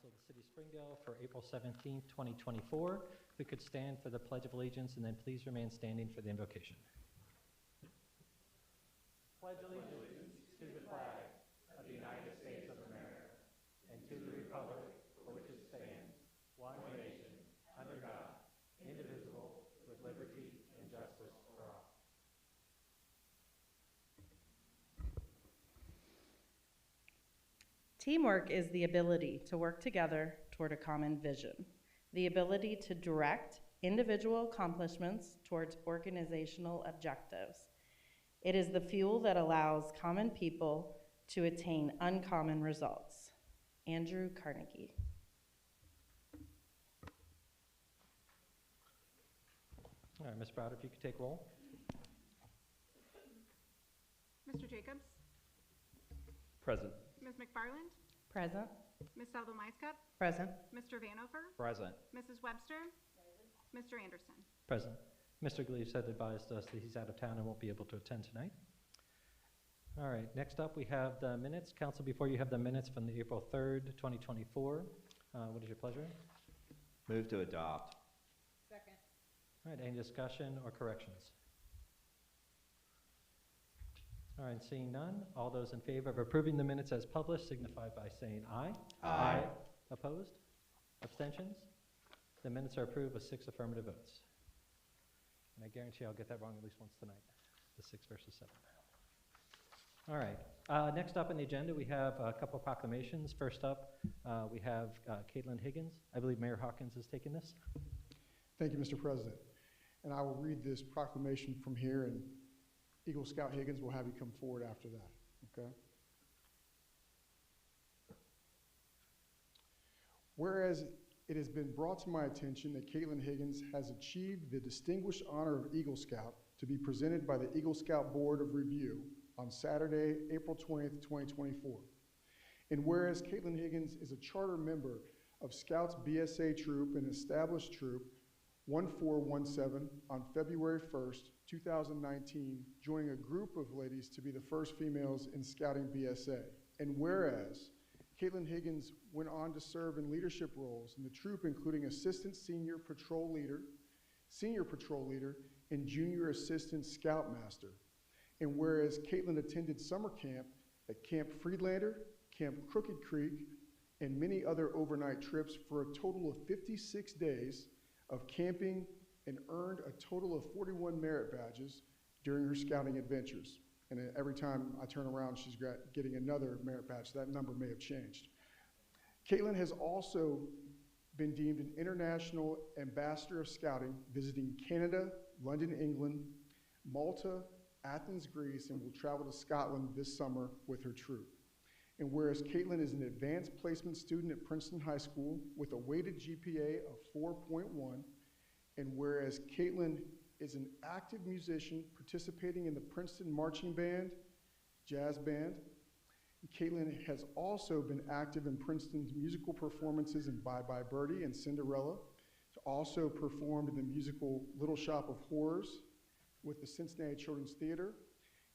Council of the City of Springdale for April 17th, 2024. If we could stand for the Pledge of Allegiance and then please remain standing for the invocation. Pledge allegiance to the flag of the United States of America and to the republic for which it stands, one nation, under God, indivisible, with liberty and justice for all. Teamwork is the ability to work together toward a common vision, the ability to direct individual accomplishments towards organizational objectives. It is the fuel that allows common people to attain uncommon results. Andrew Carnegie. All right, Ms. Browder, if you could take roll. Mr. Jacobs? Present. Ms. McFarland? Present. Ms. Seldel-Meiskop? Present. Mr. Vanover? Present. Mrs. Webster? Mr. Anderson? Present. Mr. Gleaves had advised us that he's out of town and won't be able to attend tonight. All right, next up we have the minutes. Council, before you have the minutes from the April 3rd, 2024. What is your pleasure? Move to adopt. Second. All right, any discussion or corrections? All right, seeing none, all those in favor of approving the minutes as published signify by saying aye. Aye. Opposed? Abstentions? The minutes are approved with 6 affirmative votes. And I guarantee I'll get that wrong at least once tonight, the 6 versus 7. All right, next up on the agenda, we have a couple of proclamations. First up, we have Caitlin Higgins. I believe Mayor Hawkins is taking this. Thank you, Mr. President. And I will read this proclamation from here, and Eagle Scout Higgins will have you come forward after that, okay? Whereas it has been brought to my attention that Caitlin Higgins has achieved the distinguished honor of Eagle Scout to be presented by the Eagle Scout Board of Review on Saturday, April 20th, 2024. And whereas Caitlin Higgins is a charter member of Scouts BSA Troop and established Troop 1417 on February 1st, 2019, joining a group of ladies to be the first females in Scouting BSA. And whereas Caitlin Higgins went on to serve in leadership roles in the troop, including Assistant Senior Patrol Leader, Senior Patrol Leader, and Junior Assistant Scoutmaster. And whereas Caitlin attended summer camp at Camp Friedlander, Camp Crooked Creek, and many other overnight trips for a total of 56 days of camping and earned a total of 41 merit badges during her scouting adventures. And every time I turn around, she's getting another merit badge. So that number may have changed. Caitlin has also been deemed an International Ambassador of Scouting, visiting Canada, London, England, Malta, Athens, Greece, and will travel to Scotland this summer with her troop. And whereas Caitlin is an advanced placement student at Princeton High School with a weighted GPA of 4.1, and whereas Caitlin is an active musician participating in the Princeton Marching Band, Jazz Band, Caitlin has also been active in Princeton's musical performances in Bye Bye Birdie and Cinderella, also performed in the musical Little Shop of Horrors with the Cincinnati Children's Theater,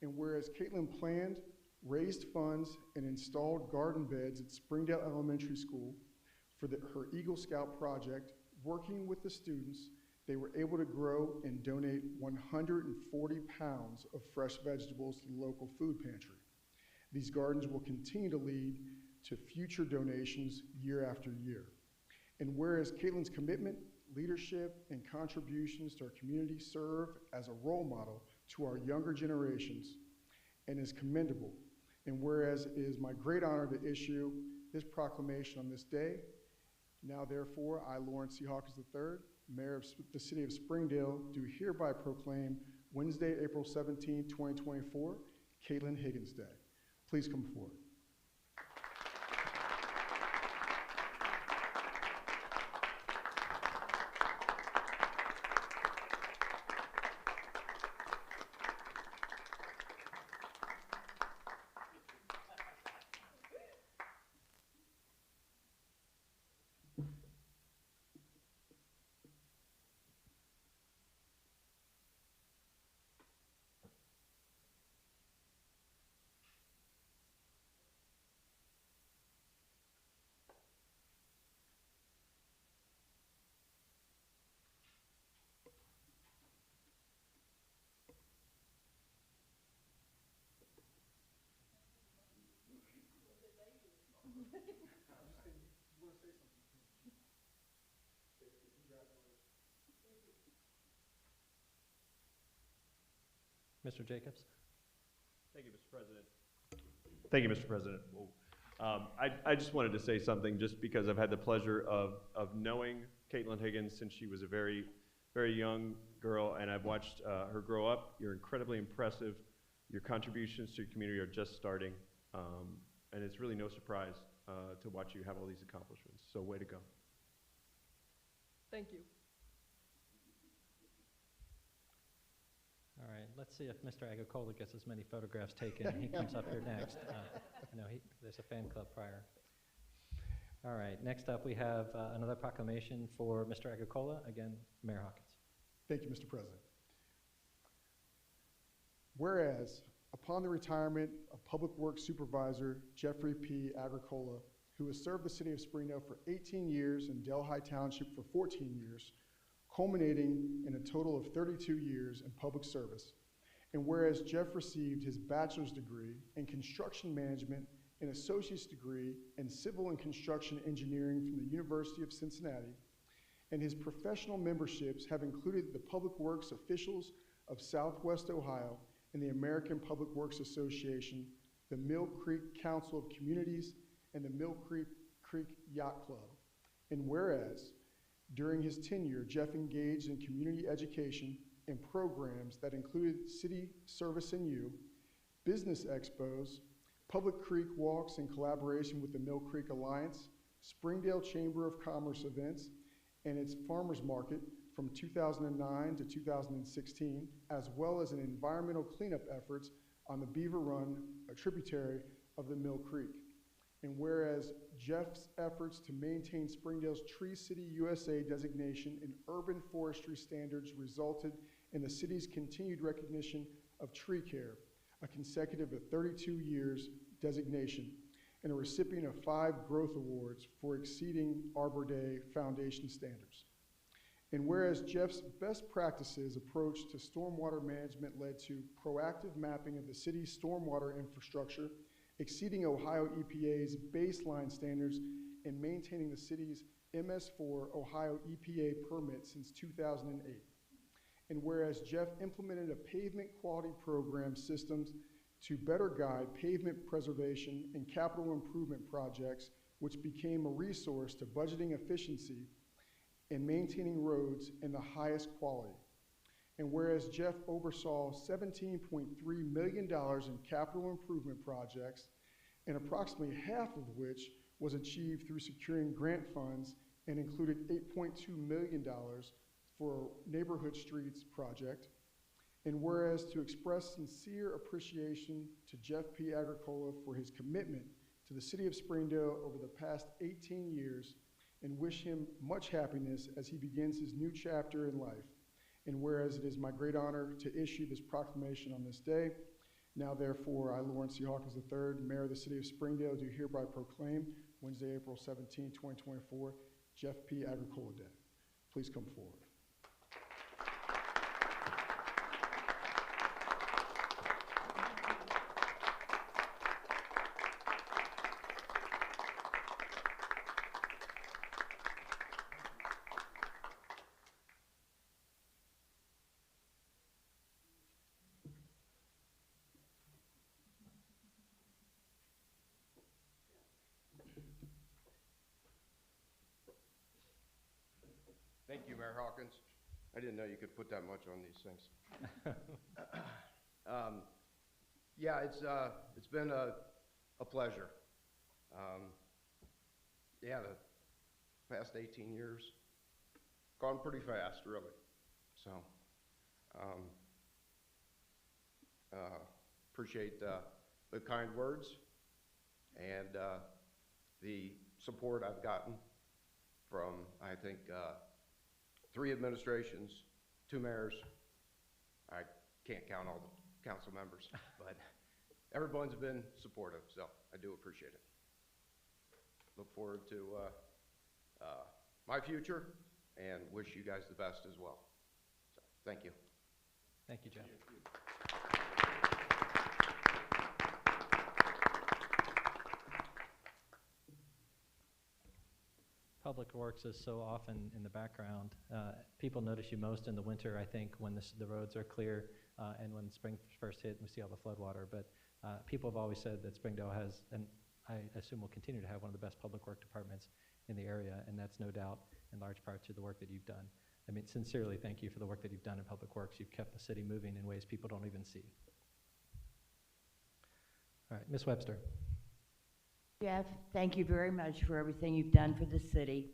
and whereas Caitlin planned, raised funds, and installed garden beds at Springdale Elementary School for her Eagle Scout project, working with the students, they were able to grow and donate 140 pounds of fresh vegetables to the local food pantry. These gardens will continue to lead to future donations year after year. And whereas Caitlin's commitment, leadership, and contributions to our community serve as a role model to our younger generations and is commendable. And whereas it is my great honor to issue this proclamation on this day, now therefore, I, Lawrence C. Hawkins III, Mayor of the City of Springdale, do hereby proclaim Wednesday, April 17, 2024, Caitlin Higgins Day. Please come forward. Mr. Jacobs? Thank you, Mr. President. Thank you, Mr. President. I just wanted to say something just because I've had the pleasure of knowing Caitlin Higgins since she was a very, very young girl, and I've watched her grow up. You're incredibly impressive. Your contributions to your community are just starting, and it's really no surprise to watch you have all these accomplishments. So way to go. Thank you. All right, let's see if Mr. Agricola gets as many photographs taken. He comes up here next. I know there's a fan club prior. All right, next up we have another proclamation for Mr. Agricola. Again, Mayor Hawkins. Thank you, Mr. President. Whereas, upon the retirement of Public Works Supervisor Jeffrey P. Agricola, who has served the city of Springdale for 18 years and Delhi Township for 14 years, culminating in a total of 32 years in public service. And whereas Jeff received his bachelor's degree in construction management and associate's degree in civil and construction engineering from the University of Cincinnati, and his professional memberships have included the Public Works Officials of Southwest Ohio and the American Public Works Association, the Mill Creek Council of Communities, and the Mill Creek Yacht Club. And whereas, during his tenure, Jeff engaged in community education and programs that included City Service in You, business expos, Public Creek walks in collaboration with the Mill Creek Alliance, Springdale Chamber of Commerce events, and its farmers market from 2009 to 2016, as well as an environmental cleanup efforts on the Beaver Run, a tributary of the Mill Creek. And whereas Jeff's efforts to maintain Springdale's Tree City USA designation in urban forestry standards resulted in the city's continued recognition of tree care, a consecutive of 32 years designation, and a recipient of 5 growth awards for exceeding Arbor Day Foundation standards. And whereas Jeff's best practices approach to stormwater management led to proactive mapping of the city's stormwater infrastructure, exceeding Ohio EPA's baseline standards, and maintaining the city's MS4 Ohio EPA permit since 2008. And whereas Jeff implemented a pavement quality program systems to better guide pavement preservation and capital improvement projects, which became a resource to budgeting efficiency and maintaining roads in the highest quality. And whereas Jeff oversaw $17.3 million in capital improvement projects, and approximately half of which was achieved through securing grant funds and included $8.2 million for Neighborhood Streets project. And whereas to express sincere appreciation to Jeff P. Agricola for his commitment to the city of Springdale over the past 18 years, and wish him much happiness as he begins his new chapter in life. And whereas it is my great honor to issue this proclamation on this day, now therefore I, Lawrence C. Hawkins III, Mayor of the City of Springdale, do hereby proclaim Wednesday, April 17, 2024, Jeff P. Agricola Day. Please come forward. Thank you, Mayor Hawkins. I didn't know you could put that much on these things. Yeah, it's been a pleasure. Yeah, the past 18 years, gone pretty fast, really. So, appreciate the kind words and the support I've gotten from, I think, 3 administrations, 2 mayors. I can't count all the council members, but everyone's been supportive, so I do appreciate it. Look forward to my future and wish you guys the best as well. So, thank you. Thank you, Jeff. Public Works is so often in the background. People notice you most in the winter, I think, when the roads are clear and when spring first hit and we see all the flood water. But people have always said that Springdale has, and I assume will continue to have, one of the best public work departments in the area, and that's no doubt in large part to the work that you've done. I mean, sincerely, thank you for the work that you've done in Public Works. You've kept the city moving in ways people don't even see. All right, Ms. Webster. Jeff, thank you very much for everything you've done for the city.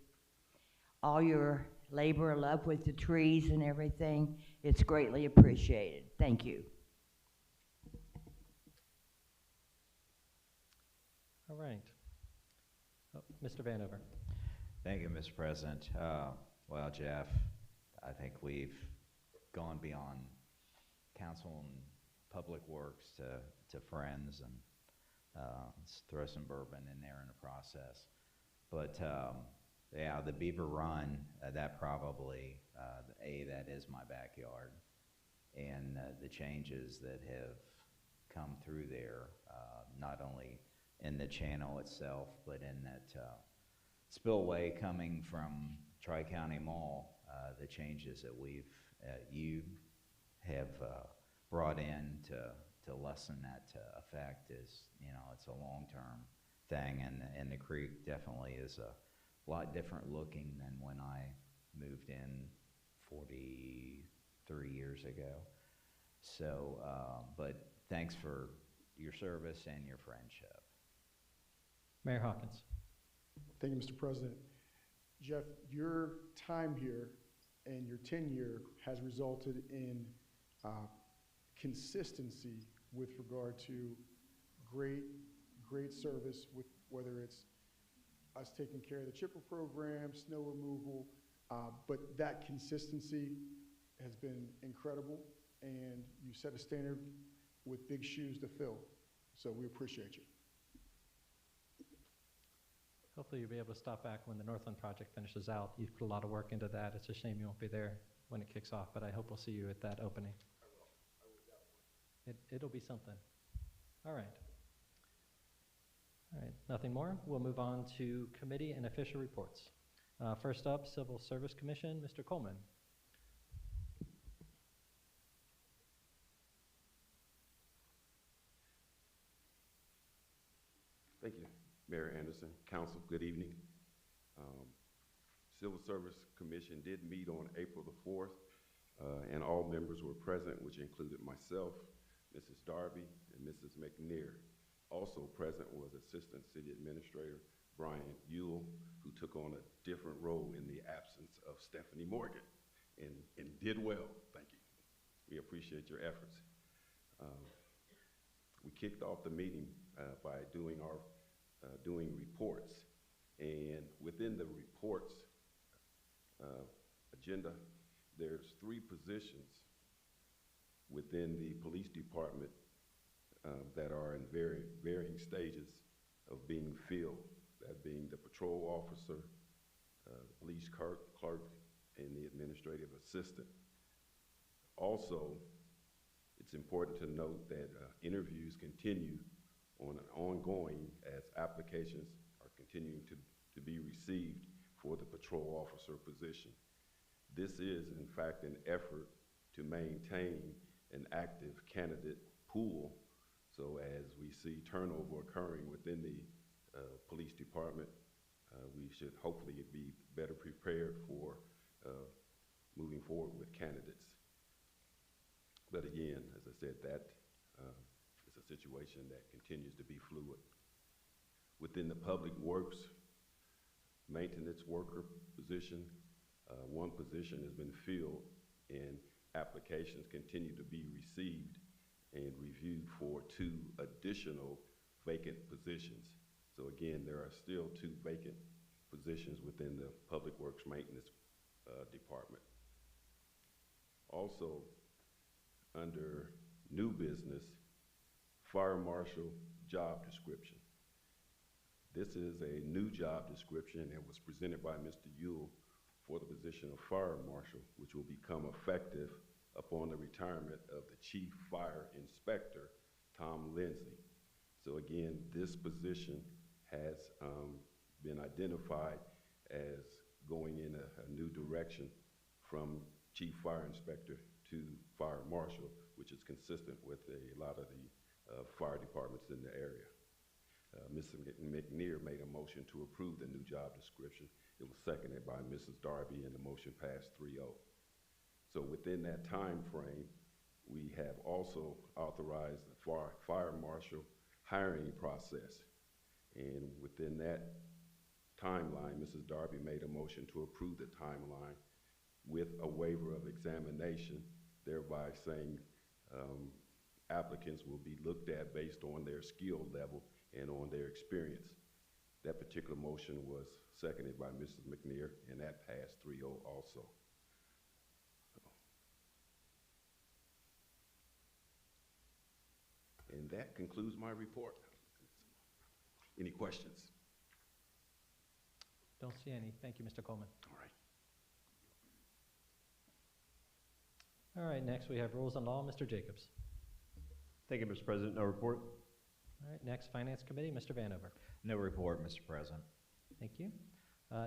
All your labor of love with the trees and everything, it's greatly appreciated. Thank you. All right. Oh, Mr. Vanover. Thank you, Mr. President. Well, Jeff, I think we've gone beyond council and public works to friends, and let's throw some bourbon in there in the process. But yeah, the Beaver Run, that probably, that is my backyard. And the changes that have come through there, not only in the channel itself, but in that spillway coming from Tri-County Mall, the changes that you have brought in to lessen that effect is, it's a long-term thing, and the creek definitely is a lot different looking than when I moved in 43 years ago. So, but thanks for your service and your friendship. Mayor Hawkins. Thank you, Mr. President. Jeff, your time here and your tenure has resulted in consistency with regard to great service, with whether it's us taking care of the chipper program, snow removal, but that consistency has been incredible, and you set a standard with big shoes to fill. So we appreciate you. Hopefully you'll be able to stop back when the Northland project finishes out. You've put a lot of work into that. It's a shame you won't be there when it kicks off, but I hope we'll see you at that opening. I will. It'll be something. All right. All right, nothing more. We'll move on to committee and official reports. First up, Civil Service Commission, Mr. Coleman. Thank you, Mayor Anderson. Council, good evening. Civil Service Commission did meet on April the 4th, and all members were present, which included myself, Mrs. Darby, and Mrs. McNair. Also present was Assistant City Administrator Brian Ewell, who took on a different role in the absence of Stephanie Morgan, and did well. Thank you. We appreciate your efforts. We kicked off the meeting by doing our reports, and within the reports agenda, there's 3 positions within the police department that are in varying stages of being filled, that being the patrol officer, the police clerk, and the administrative assistant. Also, it's important to note that interviews continue on an ongoing as applications are continuing to be received for the patrol officer position. This is, in fact, an effort to maintain an active candidate pool, so as we see turnover occurring within the police department, we should hopefully be better prepared for moving forward with candidates. But again, as I said, that is a situation that continues to be fluid. Within the public works maintenance worker position, 1 position has been filled, and applications continue to be received and reviewed for 2 additional vacant positions. So again, there are still 2 vacant positions within the public works maintenance department. Also, under new business, fire marshal job description. This is a new job description and was presented by Mr. Ewell for the position of fire marshal, which will become effective upon the retirement of the chief fire inspector, Tom Lindsay. So again, this position has been identified as going in a new direction from chief fire inspector to fire marshal, which is consistent with a lot of the fire departments in the area. Mr. McNear made a motion to approve the new job description. It was seconded by Mrs. Darby, and the motion passed 3-0. So within that time frame, we have also authorized the fire marshal hiring process. And within that timeline, Mrs. Darby made a motion to approve the timeline with a waiver of examination, thereby saying applicants will be looked at based on their skill level and on their experience. That particular motion was seconded by Mrs. McNear, and that passed 3-0 also. And that concludes my report. Any questions? Don't see any. Thank you, Mr. Coleman. All right. All right, next we have rules and law. Mr. Jacobs. Thank you, Mr. President. No report. All right, next Finance Committee, Mr. Vanover. No report, Mr. President. Thank you.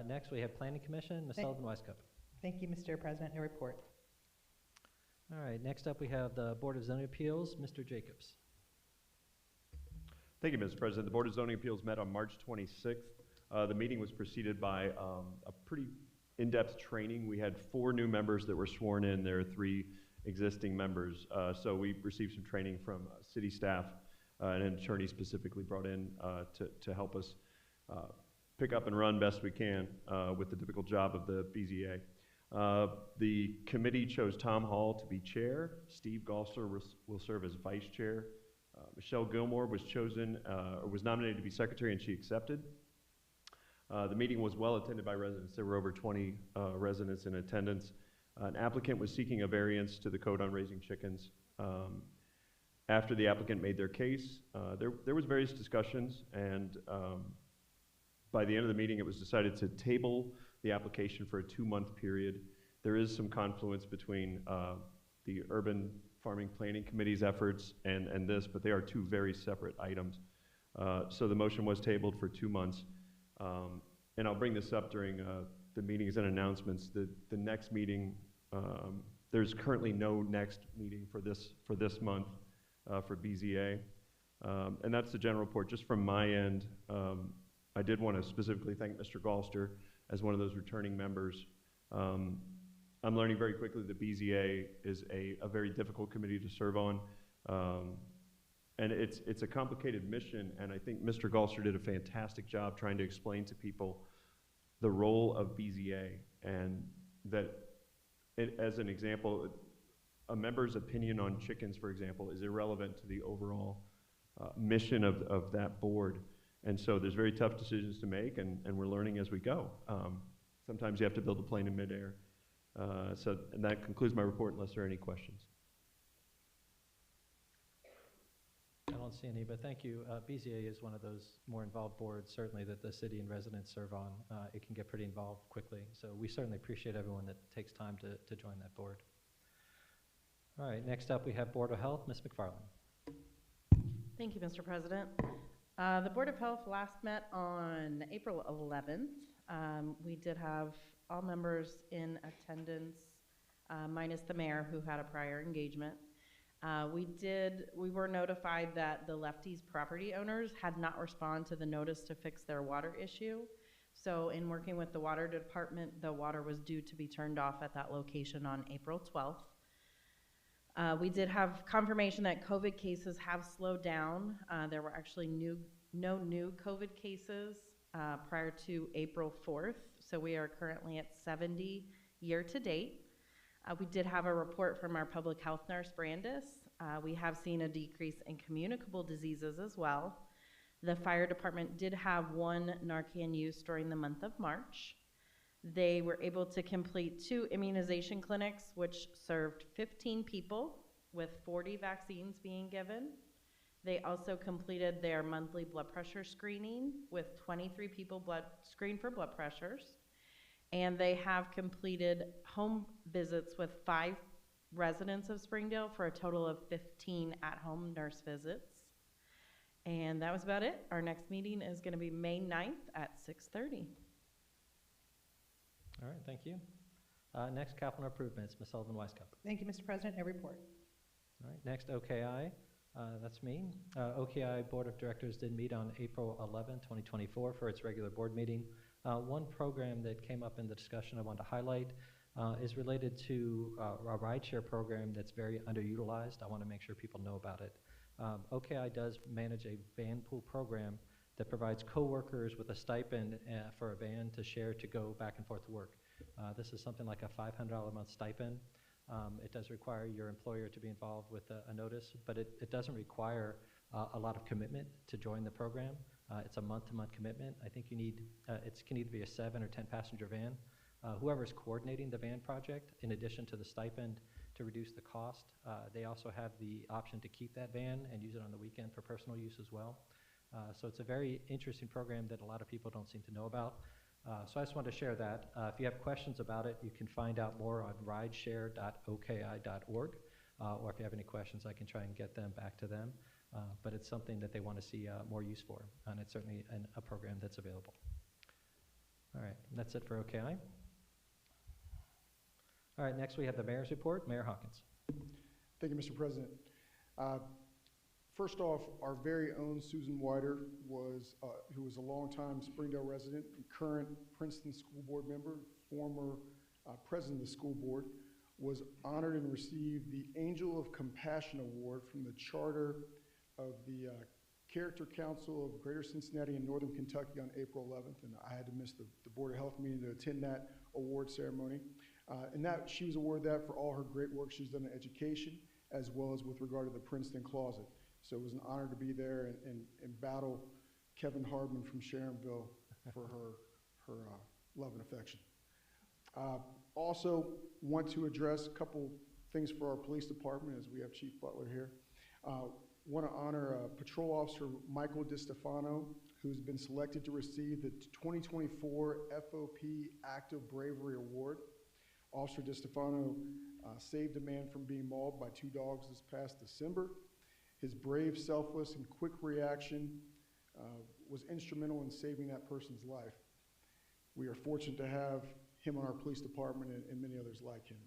Next we have Planning Commission, Ms. Sullivan Weiskup. Thank you, Mr. President. No report. All right, next up we have the Board of Zoning Appeals, Mr. Jacobs. Thank you, Mr. President. The Board of Zoning Appeals met on March 26th. The meeting was preceded by a pretty in-depth training. We had 4 new members that were sworn in. There are 3 existing members. So we received some training from city staff and an attorney specifically brought in to help us pick up and run best we can with the difficult job of the BZA. The committee chose Tom Hall to be chair. Steve Gosler will serve as vice chair. Michelle Gilmore was was nominated to be secretary, and she accepted. The meeting was well attended by residents. There were over 20 residents in attendance. An applicant was seeking a variance to the code on raising chickens. After the applicant made their case, there was various discussions, and by the end of the meeting, it was decided to table the application for a 2-month period. There is some confluence between the Urban Farming Planning Committee's efforts and this, but they are 2 very separate items. So the motion was tabled for 2 months. And I'll bring this up during the meetings and announcements. The next meeting, there's currently no next meeting for this month for BZA. And that's the general report. Just from my end, I did want to specifically thank Mr. Galster as one of those returning members. I'm learning very quickly that BZA is a very difficult committee to serve on. And it's a complicated mission, and I think Mr. Galster did a fantastic job trying to explain to people the role of BZA, and that, as an example, a member's opinion on chickens, for example, is irrelevant to the overall mission of that board. And so there's very tough decisions to make, and we're learning as we go. Sometimes you have to build a plane in midair. And that concludes my report, unless there are any questions. I don't see any, but thank you. BZA is one of those more involved boards, certainly, that the city and residents serve on. It can get pretty involved quickly. So we certainly appreciate everyone that takes time to join that board. All right, next up we have Board of Health, Ms. McFarland. Thank you, Mr. President. The Board of Health last met on April 11th. We did have all members in attendance, minus the mayor, who had a prior engagement. We were notified that the Lefties property owners had not responded to the notice to fix their water issue. So in working with the water department, the water was due to be turned off at that location on April 12th. We did have confirmation that COVID cases have slowed down. There were actually no new COVID cases prior to April 4th. So we are currently at 70 year to date. We did have a report from our public health nurse, Brandis. We have seen a decrease in communicable diseases as well. The fire department did have 1 Narcan use during the month of March. They were able to complete 2 immunization clinics, which served 15 people with 40 vaccines being given. They also completed their monthly blood pressure screening with 23 people screened for blood pressures. And they have completed home visits with 5 residents of Springdale for a total of 15 at-home nurse visits. And that was about it. Our next meeting is going to be May 9th at 6:30. All right, thank you. Next, capital improvements, Ms. Sullivan Weisskopf. Thank you, Mr. President. No report. All right, next, OKI. That's me. OKI Board of Directors did meet on April 11, 2024 for its regular board meeting. One program that came up in the discussion I want to highlight is related to a rideshare program that's very underutilized. I want to make sure people know about it. OKI does manage a van pool program that provides coworkers with a stipend for a van to share to go back and forth to work. This is something like a $500 a month stipend. It does require your employer to be involved with a notice, but it doesn't require a lot of commitment to join the program. It's a month-to-month commitment. I think you need, it can either be a 7 or 10 passenger van. Whoever's coordinating the van project, in addition to the stipend to reduce the cost, they also have the option to keep that van and use it on the weekend for personal use as well. So it's a very interesting program that a lot of people don't seem to know about. So I just wanted to share that. If you have questions about it, you can find out more on rideshare.oki.org. Or if you have any questions, I can try and get them back to them. But it's something that they want to see more use for, and it's certainly a program that's available. All right, and that's it for OKI. All right, next we have the mayor's report. Mayor Hawkins. Thank you, Mr. President. First off, our very own Susan Wider who was a longtime Springdale resident and current Princeton School Board member, former president of the school board, was honored and received the Angel of Compassion Award from the charter of the Character Council of Greater Cincinnati and Northern Kentucky on April 11th, and I had to miss the Board of Health meeting to attend that award ceremony. And that she was awarded that for all her great work she's done in education, as well as with regard to the Princeton Closet. So it was an honor to be there and battle Kevin Hardman from Sharonville for her love and affection. Also want to address a couple things for our police department as we have Chief Butler here. Want to honor Patrol Officer Michael DiStefano, who's been selected to receive the 2024 FOP Act of Bravery Award. Officer DiStefano saved a man from being mauled by 2 dogs this past December. His brave, selfless, and quick reaction was instrumental in saving that person's life. We are fortunate to have him on our police department and many others like him.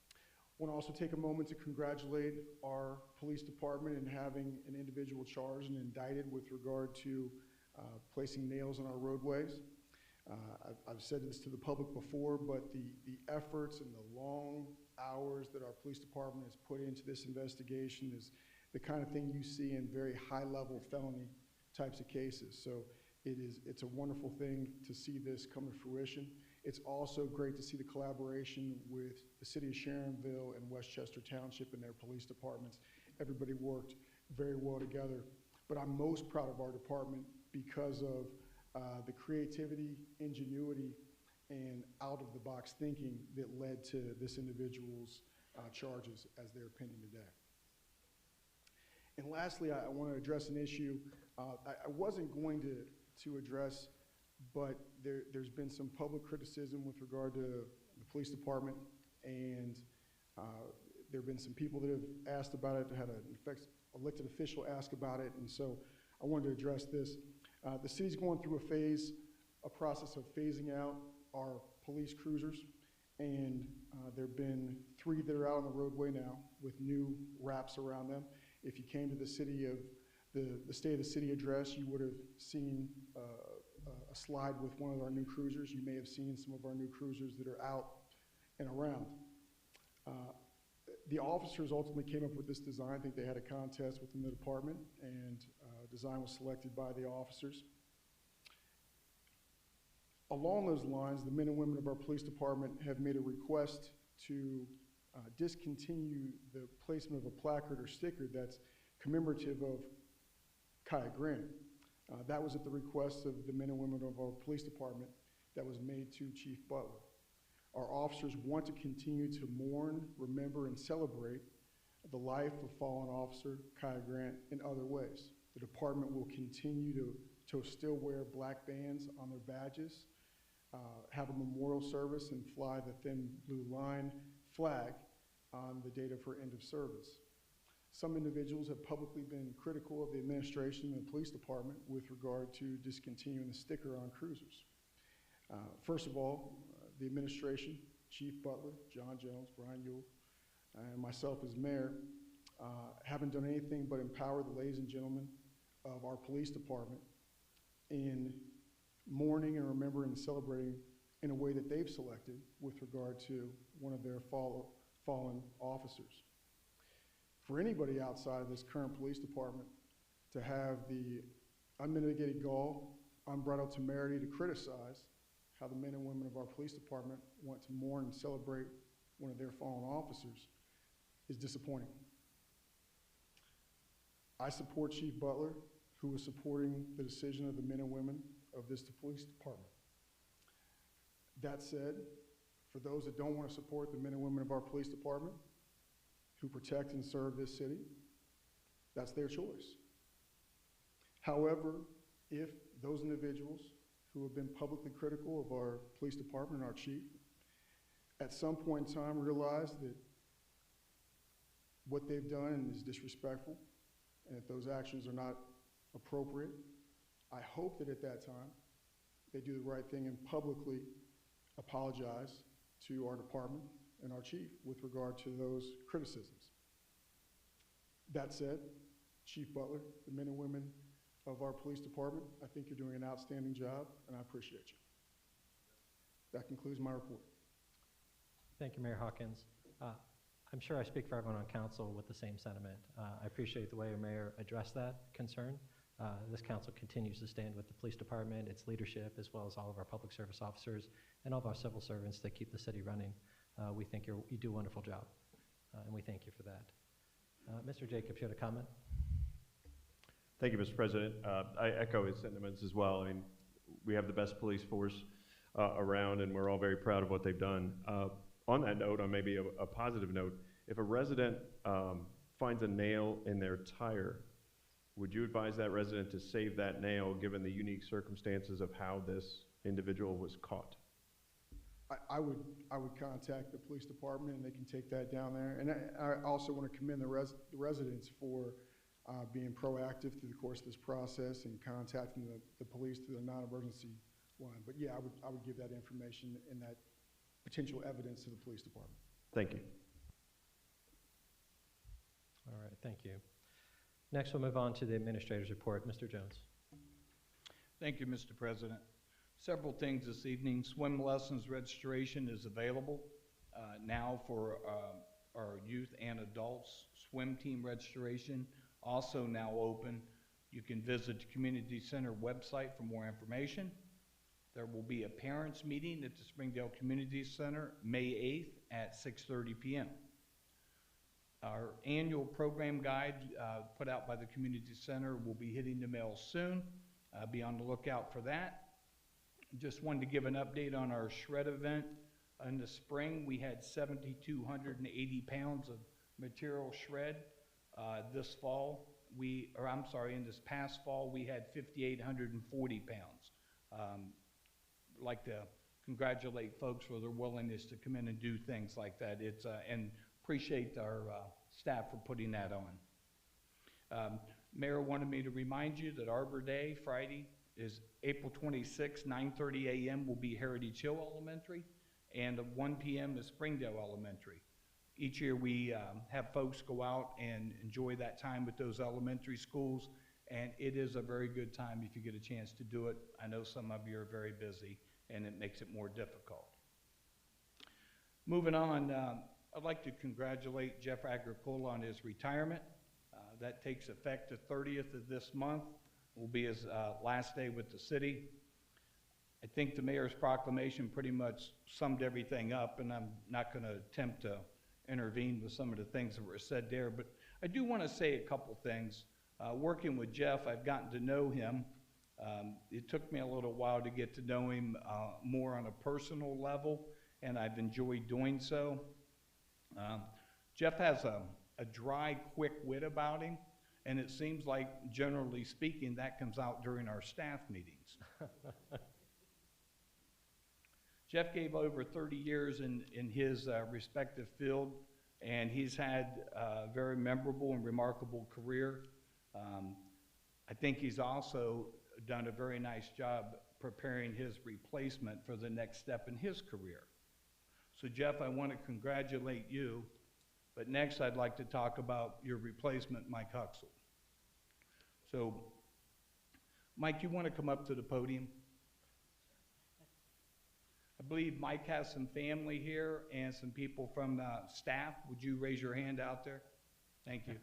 I want to also take a moment to congratulate our police department in having an individual charged and indicted with regard to placing nails on our roadways. I've said this to the public before, but the efforts and the long hours that our police department has put into this investigation is the kind of thing you see in very high-level felony types of cases. So it's a wonderful thing to see this come to fruition. It's also great to see the collaboration with the city of Sharonville and Westchester Township and their police departments. Everybody worked very well together. But I'm most proud of our department because of the creativity, ingenuity, and out-of-the-box thinking that led to this individual's charges as they're pending today. And lastly, I want to address an issue I wasn't going to address, but there's been some public criticism with regard to the police department, and there have been some people that have asked about it, had an elected official ask about it, and so I wanted to address this. The city's going through a process of phasing out our police cruisers, and there have been 3 that are out on the roadway now with new wraps around them. If you came to the city of the State of the City address, you would have seen a slide with one of our new cruisers. You may have seen some of our new cruisers that are out and around. The officers ultimately came up with this design. I think they had a contest within the department, and design was selected by the officers. Along those lines, the men and women of our police department have made a request to discontinue the placement of a placard or sticker that's commemorative of Kaya Grant. That was at the request of the men and women of our police department that was made to Chief Butler. Our officers want to continue to mourn, remember, and celebrate the life of fallen officer Kaya Grant in other ways. The department will continue to still wear black bands on their badges, have a memorial service, and fly the thin blue line flag on the date of her end of service. Some individuals have publicly been critical of the administration and the police department with regard to discontinuing the sticker on cruisers. First of all, the administration, Chief Butler, John Jones, Brian Yule, and myself as mayor, haven't done anything but empower the ladies and gentlemen of our police department in mourning and remembering and celebrating in a way that they've selected with regard to one of their fallen officers. For anybody outside of this current police department to have the unmitigated gall, unbridled temerity to criticize how the men and women of our police department want to mourn and celebrate one of their fallen officers is disappointing. I support Chief Butler, who is supporting the decision of the men and women of this police department. That said, for those that don't want to support the men and women of our police department, who protect and serve this city, that's their choice. However, if those individuals who have been publicly critical of our police department and our chief, at some point in time realize that what they've done is disrespectful, and if those actions are not appropriate, I hope that at that time they do the right thing and publicly apologize to our department and our chief with regard to those criticisms. That said, Chief Butler, the men and women of our police department, I think you're doing an outstanding job, and I appreciate you. That concludes my report. Thank you, Mayor Hawkins. I'm sure I speak for everyone on council with the same sentiment. I appreciate the way the mayor addressed that concern. This council continues to stand with the police department, its leadership, as well as all of our public service officers and all of our civil servants that keep the city running. We think you do a wonderful job, and we thank you for that. Mr. Jacobs, you had a comment? Thank you, Mr. President. I echo his sentiments as well. I mean, we have the best police force around, and we're all very proud of what they've done. On that note, on maybe a positive note, if a resident finds a nail in their tire, would you advise that resident to save that nail given the unique circumstances of how this individual was caught? I would contact the police department, and they can take that down there. And I also want to commend the residents for being proactive through the course of this process and contacting the police through the non-emergency line. But yeah, I would give that information and that potential evidence to the police department. Thank you. All right, thank you. Next, we'll move on to the administrator's report. Mr. Jones. Thank you, Mr. President. Several things this evening. Swim lessons registration is available now for our youth and adults. Swim team registration also now open. You can visit the Community Center website for more information. There will be a parents meeting at the Springdale Community Center May 8th at 6:30 p.m. Our annual program guide put out by the Community Center will be hitting the mail soon. Be on the lookout for that. Just wanted to give an update on our shred event. In the spring, we had 7,280 pounds of material shred. This past fall, we had 5,840 pounds. Like to congratulate folks for their willingness to come in and do things like that. And appreciate our staff for putting that on. Mayor wanted me to remind you that Arbor Day, Friday, is April 26, 9:30 a.m. will be Heritage Hill Elementary, and at 1 p.m. is Springdale Elementary. Each year we have folks go out and enjoy that time with those elementary schools, and it is a very good time if you get a chance to do it. I know some of you are very busy, and it makes it more difficult. Moving on, I'd like to congratulate Jeff Agricola on his retirement. That takes effect the 30th of this month. Will be his last day with the city. I think the mayor's proclamation pretty much summed everything up, and I'm not going to attempt to intervene with some of the things that were said there, but I do want to say a couple things. Working with Jeff, I've gotten to know him. It took me a little while to get to know him more on a personal level, and I've enjoyed doing so. Jeff has a dry, quick wit about him, and it seems like, generally speaking, that comes out during our staff meetings. Jeff gave over 30 years in his respective field, and he's had a very memorable and remarkable career. I think he's also done a very nice job preparing his replacement for the next step in his career. So Jeff, I want to congratulate you, but next I'd like to talk about your replacement, Mike Huxell. So, Mike, you want to come up to the podium? I believe Mike has some family here and some people from staff. Would you raise your hand out there? Thank you.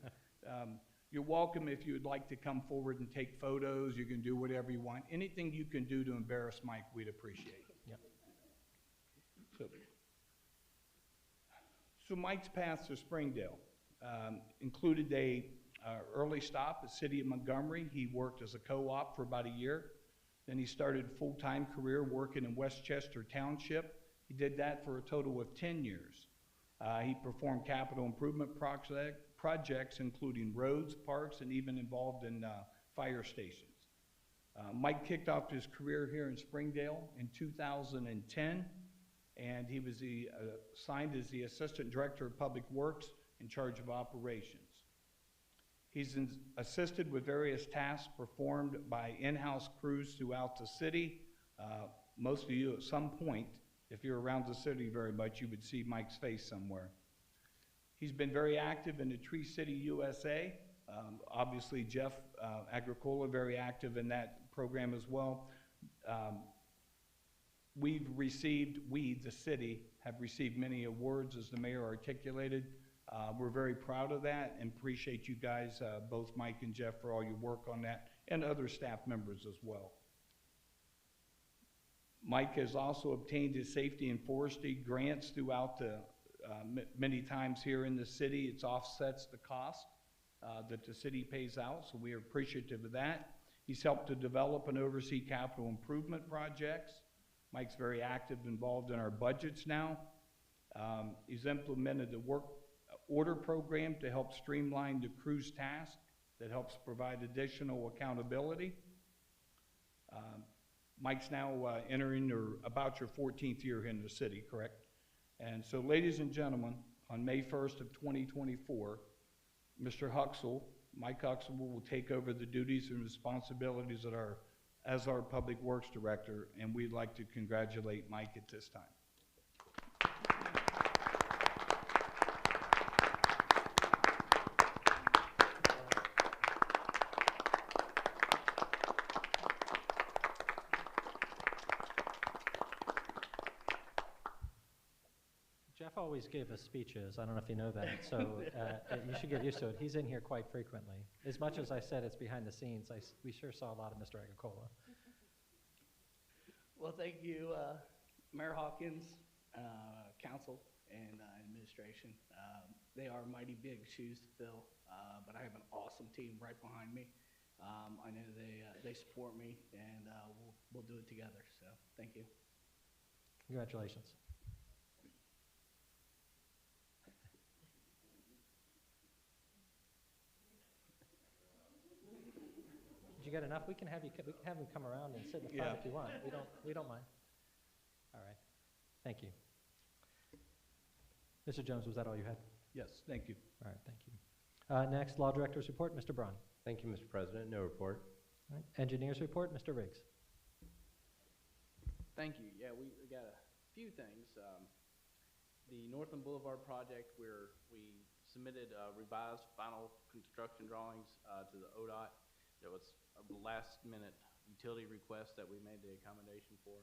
You're welcome if you would like to come forward and take photos. You can do whatever you want. Anything you can do to embarrass Mike, we'd appreciate. Yep. So Mike's path to Springdale included a early stop at City of Montgomery. He worked as a co-op for about a year. Then he started a full-time career working in Westchester Township. He did that for a total of 10 years. He performed capital improvement projects, including roads, parks, and even involved in fire stations. Mike kicked off his career here in Springdale in 2010, and he was assigned as the Assistant Director of Public Works in charge of operations. He's assisted with various tasks performed by in-house crews throughout the city. Most of you at some point, if you're around the city very much, you would see Mike's face somewhere. He's been very active in the Tree City USA. Obviously, Jeff Agricola, very active in that program as well. We, the city, have received many awards, as the mayor articulated. We're very proud of that and appreciate you guys, both Mike and Jeff, for all your work on that, and other staff members as well. Mike has also obtained his safety and forestry grants throughout the many times here in the city. It offsets the cost that the city pays out, so we are appreciative of that. He's helped to develop and oversee capital improvement projects. Mike's very active, involved in our budgets now. He's implemented the work order program to help streamline the crew's task that helps provide additional accountability. Mike's now entering or about your 14th year in the city, correct? And so, ladies and gentlemen, on May 1st of 2024, Mr. Huxell, Mike Huxell, will take over the duties and responsibilities as our Public Works Director, and we'd like to congratulate Mike at this time. Jeff always gave us speeches. I don't know if you know that, so you should get used to it. He's in here quite frequently. As much as I said it's behind the scenes, we sure saw a lot of Mr. Agricola. Well, thank you, Mayor Hawkins, council, and administration. They are mighty big shoes to fill, but I have an awesome team right behind me. I know they support me, and we'll do it together. So thank you. Congratulations. Did you get enough? We can have him come around and sit in the front if you want. We don't mind. All right. Thank you. Mr. Jones, was that all you had? Yes, thank you. All right, thank you. Next, Law Director's report, Mr. Braun. Thank you, Mr. President. No report. All right. Engineers report, Mr. Riggs. Thank you. Yeah, we got a few things. The Northland Boulevard project, where we submitted revised final construction drawings to the ODOT. That was a last-minute utility request that we made the accommodation for.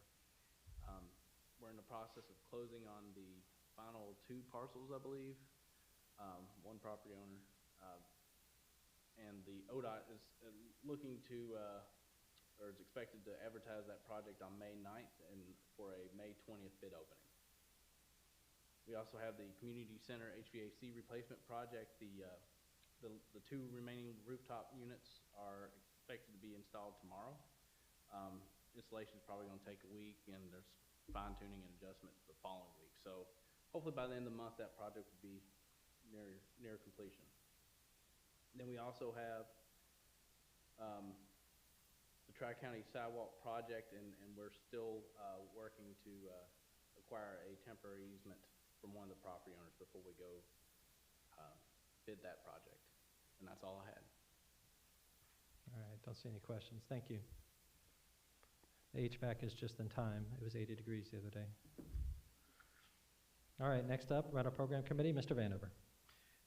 We're in the process of closing on the final 2 parcels, I believe. One property owner. And the ODOT is looking to, or is expected to advertise that project on May 9th and for a May 20th bid opening. We also have the Community Center HVAC replacement project. The 2 remaining rooftop units are expected to be installed tomorrow. Installation is probably going to take a week, and there's fine-tuning and adjustment the following week. So hopefully by the end of the month, that project will be near completion. Then we also have the Tri-County Sidewalk project, and we're still working to acquire a temporary easement from one of the property owners before we go bid that project. And that's all I had. All right, don't see any questions. Thank you. The HVAC is just in time. It was 80 degrees the other day. All right, next up, Rental Program Committee, Mr. Vanover.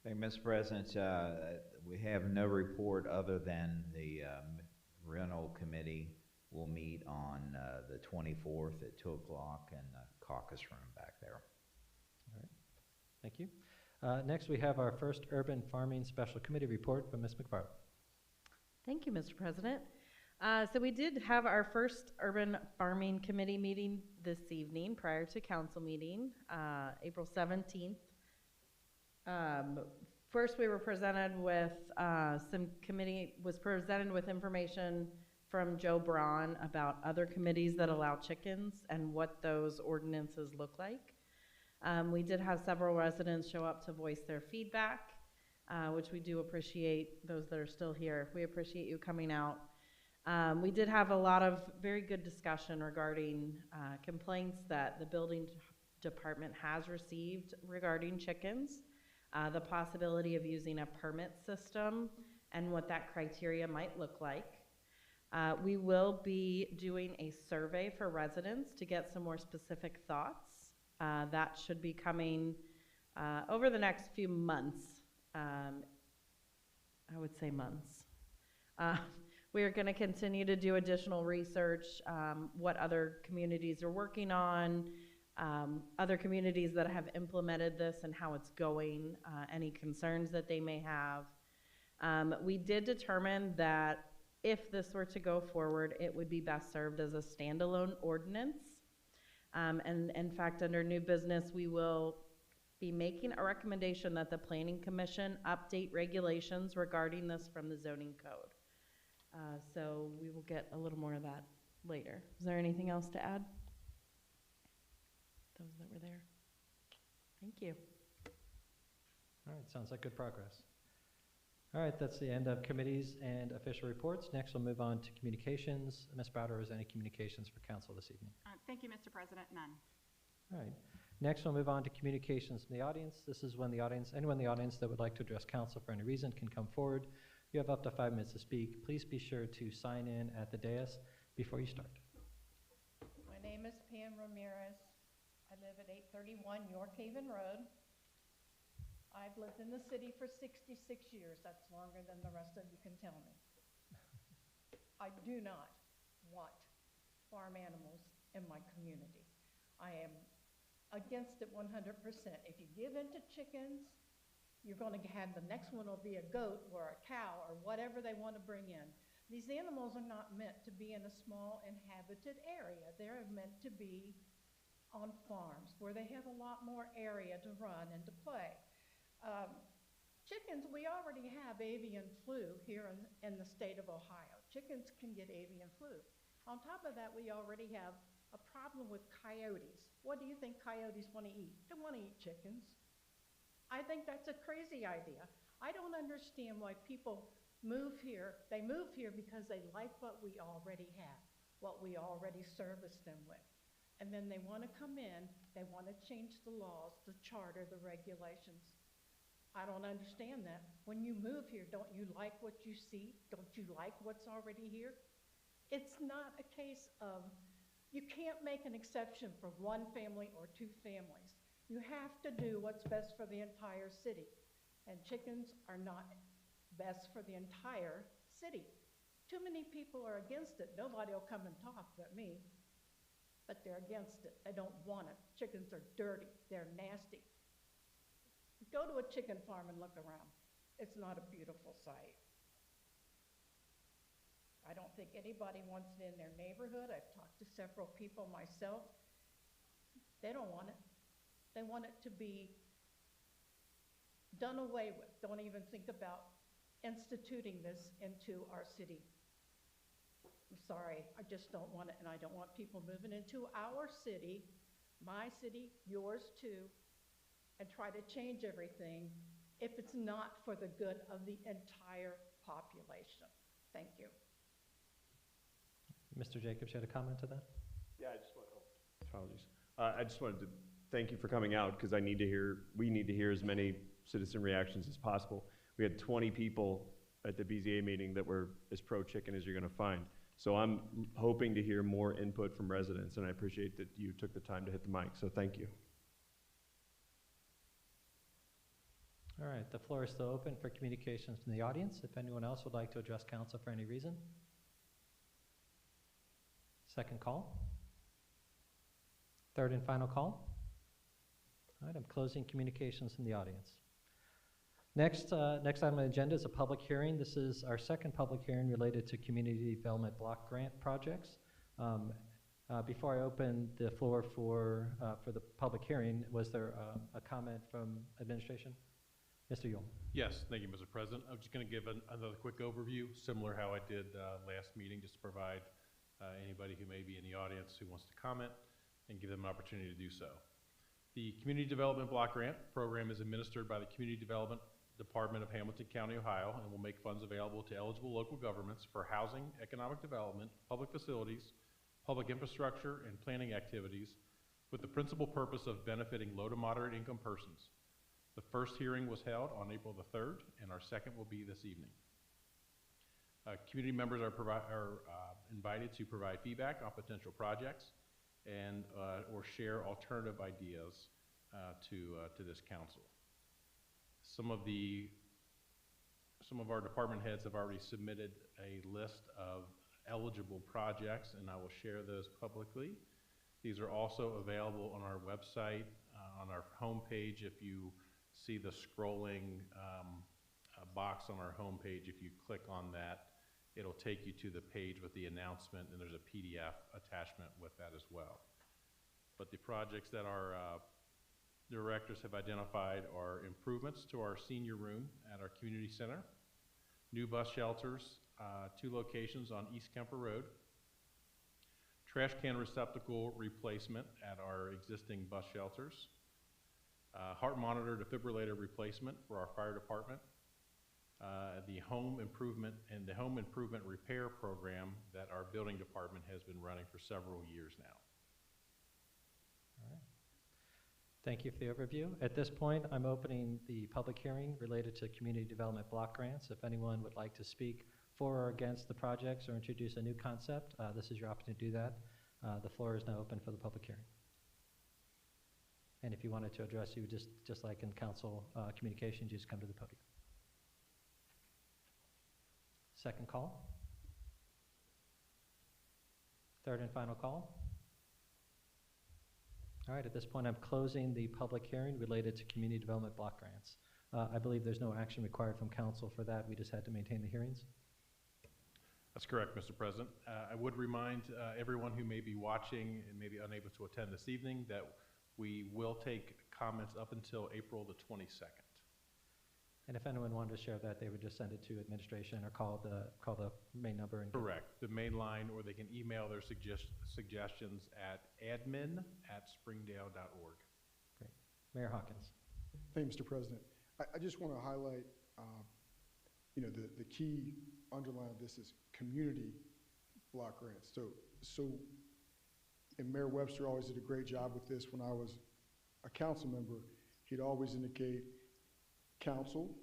Thank you, Mr. President. We have no report other than the rental committee will meet on the 24th at 2 o'clock in the caucus room back there. All right, thank you. Next, we have our first Urban Farming Special Committee report from Ms. McFarland. Thank you, Mr. President. So we did have our first Urban Farming Committee meeting this evening prior to council meeting, April 17th. First, we were presented with presented with information from Joe Braun about other committees that allow chickens and what those ordinances look like. We did have several residents show up to voice their feedback, which we do appreciate. Those that are still here, we appreciate you coming out. We did have a lot of very good discussion regarding complaints that the building department has received regarding chickens, the possibility of using a permit system and what that criteria might look like. We will be doing a survey for residents to get some more specific thoughts. That should be coming over the next few months. I would say months. We are going to continue to do additional research, what other communities are working on, other communities that have implemented this and how it's going, any concerns that they may have. We did determine that if this were to go forward, it would be best served as a standalone ordinance. And in fact, under new business, we will be making a recommendation that the Planning Commission update regulations regarding this from the zoning code. So we will get a little more of that later. Is there anything else to add? Those that were there. Thank you. All right, sounds like good progress. All right, that's the end of committees and official reports. Next, we'll move on to communications. Ms. Browder, is there any communications for council this evening? Thank you, Mr. President. None. All right. Next, we'll move on to communications from the audience. This is when anyone in the audience that would like to address council for any reason can come forward. You have up to 5 minutes to speak. Please be sure to sign in at the dais before you start. My name is Pam Ramirez. I live at 831 York Haven Road. I've lived in the city for 66 years. That's longer than the rest of you can tell me. I do not want farm animals in my community. I am against it 100%. If you give in to chickens, you're going to have the next one will be a goat or a cow or whatever they want to bring in. These animals are not meant to be in a small inhabited area. They're meant to be on farms where they have a lot more area to run and to play. Chickens, we already have avian flu here in the state of Ohio. Chickens can get avian flu. On top of that, we already have a problem with coyotes. What do you think coyotes want to eat? They want to eat chickens. I think that's a crazy idea. I don't understand why people move here. They move here because they like what we already have, what we already service them with. And then they want to come in, they want to change the laws, the charter, the regulations. I don't understand that. When you move here, don't you like what you see? Don't you like what's already here? It's not a case of, you can't make an exception for one family or two families. You have to do what's best for the entire city. And chickens are not best for the entire city. Too many people are against it. Nobody will come and talk but me. But they're against it. They don't want it. Chickens are dirty. They're nasty. Go to a chicken farm and look around. It's not a beautiful sight. I don't think anybody wants it in their neighborhood. I've talked to several people myself. They don't want it. They want it to be done away with. Don't even think about instituting this into our city. I'm sorry, I just don't want it, and I don't want people moving into our city, my city, yours too, and try to change everything if it's not for the good of the entire population. Thank you. Mr. Jacobs, you had a comment to that? Yeah, apologies. I just wanted to thank you for coming out because we need to hear as many citizen reactions as possible. We had 20 people at the BZA meeting that were as pro-chicken as you're going to find. So I'm hoping to hear more input from residents, and I appreciate that you took the time to hit the mic, so thank you. All right, the floor is still open for communications from the audience. If anyone else would like to address council for any reason. Second call. Third and final call. All right, I'm closing communications from the audience. Next item on the agenda is a public hearing. This is our second public hearing related to community development block grant projects. Before I open the floor for the public hearing, was there a comment from administration? Mr. Yule. Yes, thank you, Mr. President. I'm just going to give another quick overview, similar how I did last meeting, just to provide anybody who may be in the audience who wants to comment and give them an opportunity to do so. The Community Development Block Grant Program is administered by the Community Development Department of Hamilton County, Ohio, and will make funds available to eligible local governments for housing, economic development, public facilities, public infrastructure, and planning activities with the principal purpose of benefiting low to moderate income persons. The first hearing was held on April the 3rd, and our second will be this evening. Community members are invited to provide feedback on potential projects and or share alternative ideas to this council. Some of our department heads have already submitted a list of eligible projects, and I will share those publicly. These are also available on our website, on our homepage. If you see the scrolling box on our homepage, if you click on that, it'll take you to the page with the announcement, and there's a PDF attachment with that as well. But the projects that our directors have identified are improvements to our senior room at our community center, new bus shelters, 2 locations on East Kemper Road, trash can receptacle replacement at our existing bus shelters, heart monitor defibrillator replacement for our fire department, the home improvement repair program that our building department has been running for several years now. All right. Thank you for the overview. At this point, I'm opening the public hearing related to community development block grants. If anyone would like to speak for or against the projects or introduce a new concept, this is your opportunity to do that. The floor is now open for the public hearing. And if you wanted to address you, just like in council communications, you just come to the podium. Second call. Third and final call. All right, at this point, I'm closing the public hearing related to community development block grants. I believe there's no action required from council for that. We just had to maintain the hearings. That's correct, Mr. President. I would remind everyone who may be watching and may be unable to attend this evening that we will take comments up until April the 22nd. And if anyone wanted to share that, they would just send it to administration or call the main number. And correct, the main line, or they can email their suggestions at admin@springdale.org. Great. Mayor Hawkins. Thank you, Mr. President. I just want to highlight, the key underline of this is community block grants. And Mayor Webster always did a great job with this. When I was a council member, he'd always indicate, council,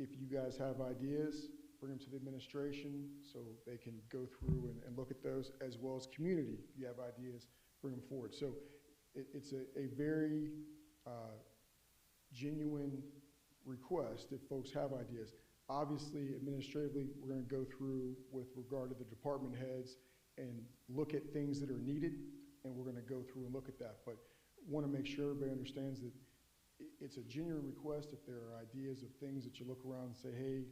if you guys have ideas, bring them to the administration so they can go through and look at those, as well as community. If you have ideas, bring them forward. So it's a very genuine request if folks have ideas. Obviously, administratively, we're going to go through with regard to the department heads and look at things that are needed, and we're going to go through and look at that. But want to make sure everybody understands that it's a genuine request. If there are ideas of things that you look around and say, hey,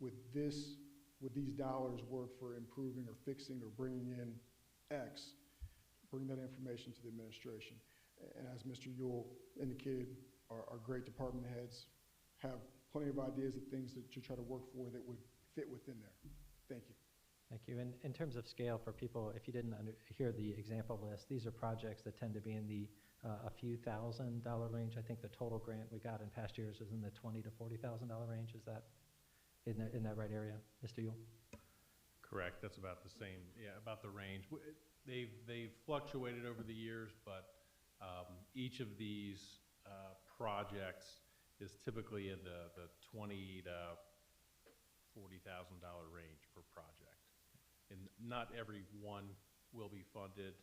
would these dollars work for improving or fixing or bringing in X, bring that information to the administration. And as Mr. Yule indicated, our great department heads have plenty of ideas of things that you try to work for that would fit within there. Thank you. Thank you. And in terms of scale for people, if you didn't hear the example list, these are projects that tend to be in the a few $1,000s range. I think the total grant we got in past years is in the $20,000 to $40,000 range. Is that in that right area, Mr. Yule? Correct. That's about the same. Yeah, about the range. They've fluctuated over the years, but each of these projects is typically in the $20,000 to $40,000 range per project. And not every one will be funded.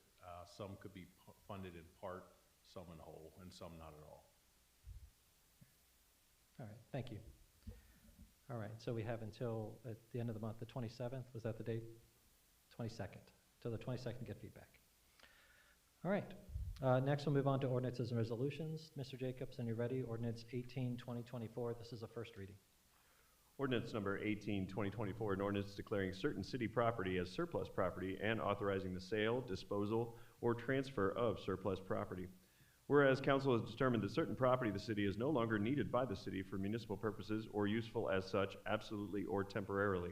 Some could be funded in part, some in whole, and some not at all. All right, thank you. All right, so we have until at the end of the month, the 27th, was that the date? 22nd, till the 22nd to get feedback. All right, next we'll move on to ordinances and resolutions. Mr. Jacobs, and you ready? Ordinance 18-2024, this is a first reading. Ordinance number 18-2024, an ordinance declaring certain city property as surplus property and authorizing the sale, disposal, or transfer of surplus property. Whereas council has determined that certain property of the city is no longer needed by the city for municipal purposes or useful as such, absolutely or temporarily.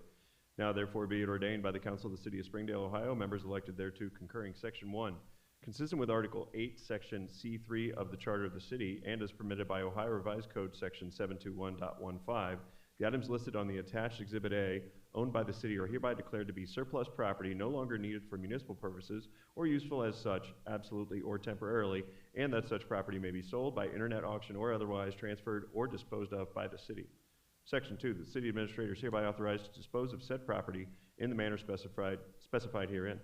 Now therefore be it ordained by the council of the city of Springdale, Ohio, members elected thereto concurring section 1. Consistent with Article 8, Section C3 of the Charter of the City, and as permitted by Ohio Revised Code Section 721.15, the items listed on the attached Exhibit A, owned by the city, are hereby declared to be surplus property no longer needed for municipal purposes or useful as such, absolutely or temporarily, and that such property may be sold by internet auction or otherwise transferred or disposed of by the city. Section 2, the city administrator is hereby authorized to dispose of said property in the manner specified herein.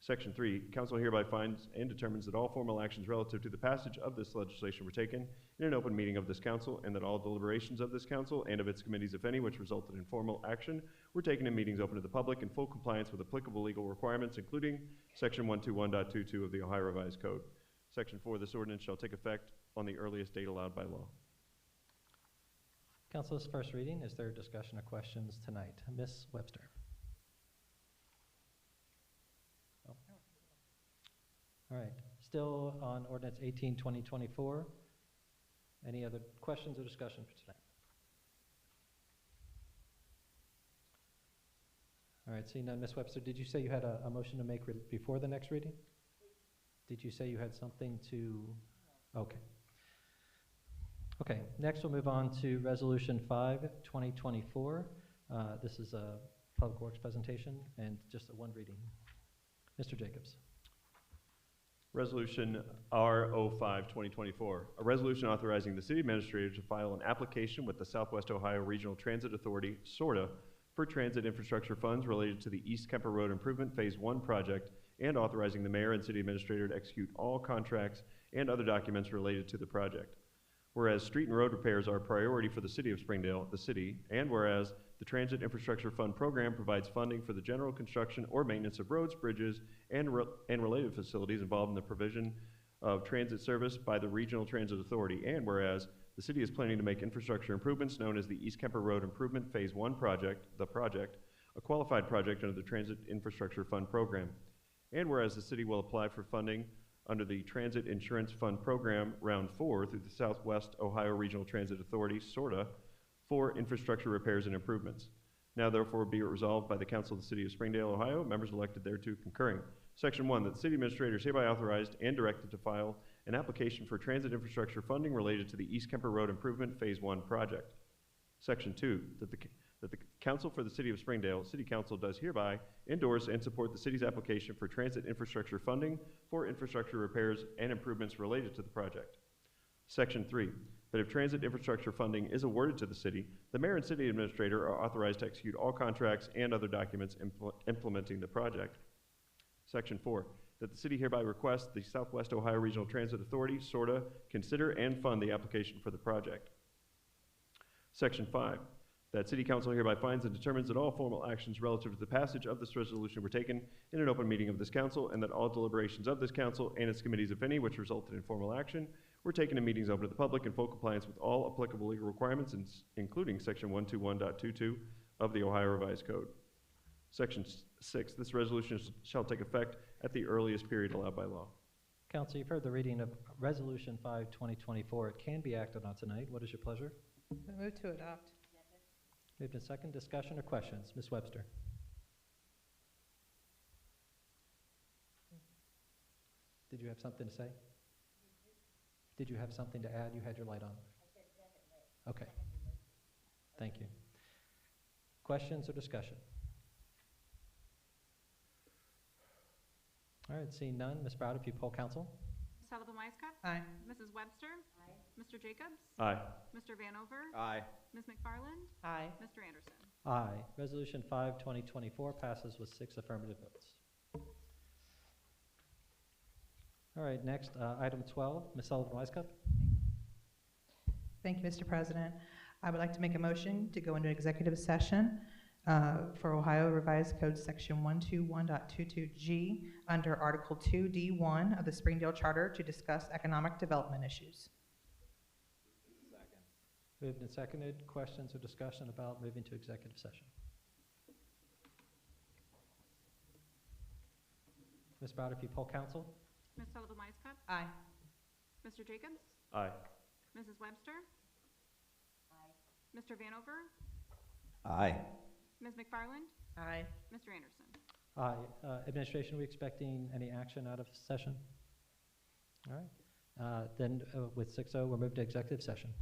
Section 3, council hereby finds and determines that all formal actions relative to the passage of this legislation were taken in an open meeting of this council, and that all deliberations of this council and of its committees, if any, which resulted in formal action, were taken in meetings open to the public in full compliance with applicable legal requirements, including Section 121.22 of the Ohio Revised Code. Section 4, this ordinance shall take effect on the earliest date allowed by law. Council, this first reading. Is there discussion or questions tonight? Ms. Webster. Oh. All right, still on ordinance 18-2024. Any other questions or discussion for tonight? All right, seeing none, Ms. Webster, did you say you had a motion to make before the next reading? Did you say you had something to? Okay. Okay, next we'll move on to Resolution 5-2024. This is a Public Works presentation and just a one reading. Mr. Jacobs. Resolution R05-2024, a resolution authorizing the city administrator to file an application with the Southwest Ohio Regional Transit Authority, SORTA, for transit infrastructure funds related to the East Kemper Road Improvement Phase 1 project, and authorizing the mayor and city administrator to execute all contracts and other documents related to the project. Whereas street and road repairs are a priority for the city of Springdale, the city, and whereas the Transit Infrastructure Fund program provides funding for the general construction or maintenance of roads, bridges, and related facilities involved in the provision of transit service by the Regional Transit Authority, and whereas the city is planning to make infrastructure improvements known as the East Kemper Road Improvement Phase 1 project, a qualified project under the Transit Infrastructure Fund program, and whereas the city will apply for funding under the Transit Insurance Fund Program Round 4 through the Southwest Ohio Regional Transit Authority, SORTA, for infrastructure repairs and improvements. Now therefore be it resolved by the Council of the City of Springdale, Ohio, members elected thereto concurring. Section 1, that the city administrator is hereby authorized and directed to file an application for transit infrastructure funding related to the East Kemper Road Improvement Phase 1 project. Section 2, that the Council for the City of Springdale, City Council, does hereby endorse and support the city's application for transit infrastructure funding for infrastructure repairs and improvements related to the project. Section 3, that if transit infrastructure funding is awarded to the city, the mayor and city administrator are authorized to execute all contracts and other documents implementing the project. Section 4, that the city hereby requests the Southwest Ohio Regional Transit Authority, SORTA, consider and fund the application for the project. Section 5, that City Council hereby finds and determines that all formal actions relative to the passage of this resolution were taken in an open meeting of this council, and that all deliberations of this council and its committees, if any, which resulted in formal action, were taken in meetings open to the public in full compliance with all applicable legal requirements, including Section 121.22 of the Ohio Revised Code. Section 6, this resolution shall take effect at the earliest period allowed by law. Council, you've heard the reading of Resolution 5-2024. It can be acted on tonight. What is your pleasure? I move to adopt. Moved in second. Discussion or questions? Ms. Webster. Did you have something to say? Did you have something to add? You had your light on. Okay. Thank you. Questions or discussion? All right, seeing none. Ms. Brown, if you poll council. Ms. Sullivan Wisecup? Aye. Mrs. Webster? Aye. Mr. Jacobs? Aye. Mr. Vanover? Aye. Ms. McFarland? Aye. Mr. Anderson? Aye. Resolution 5, 2024 passes with 6 affirmative votes. All right, next, item 12, Ms. Sullivan-Wisecup. Thank you, Mr. President. I would like to make a motion to go into executive session for Ohio Revised Code Section 121.22G under Article 2D1 of the Springdale Charter to discuss economic development issues. Moved and seconded. Questions or discussion about moving to executive session? Ms. Browder, if you poll council. Ms. Sullivan-Wisecup? Aye. Mr. Jacobs? Aye. Mrs. Webster? Aye. Mr. Vanover? Aye. Ms. McFarland? Aye. Mr. Anderson? Aye. Administration, are we expecting any action out of session? All right. Then with 6-0, we'll move to executive session.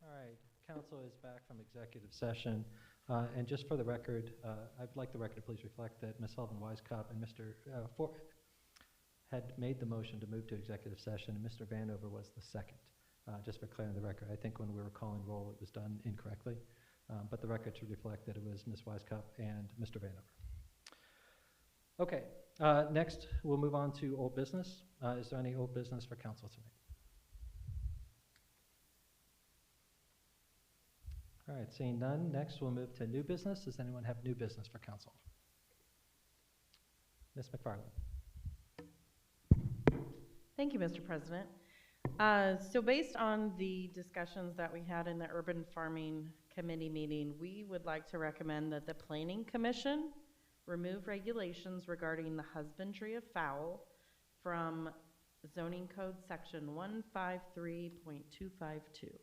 All right, council is back from executive session. And just for the record, I'd like the record to please reflect that Ms. Sullivan-Wisecup and Mr. Ford had made the motion to move to executive session, and Mr. Vanover was the second. Just for clearing the record, I think when we were calling roll, it was done incorrectly. But the record should reflect that it was Ms. Wisecup and Mr. Vanover. Okay, next we'll move on to old business. Is there any old business for council tonight? All right, seeing none, next we'll move to new business. Does anyone have new business for council? Ms. McFarland. Thank you, Mr. President. So based on the discussions that we had in the Urban Farming Committee meeting, we would like to recommend that the Planning Commission remove regulations regarding the husbandry of fowl from Zoning Code Section 153.252.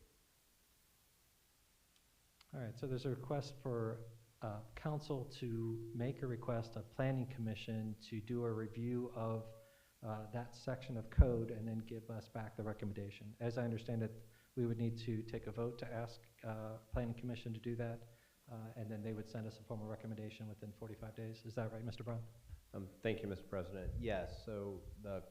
All right, so there's a request for council to make a request of Planning Commission to do a review of that section of code and then give us back the recommendation. As I understand it, we would need to take a vote to ask Planning Commission to do that, and then they would send us a formal recommendation within 45 days. Is that right, Mr. Brown? Thank you, Mr. President. Yes, so the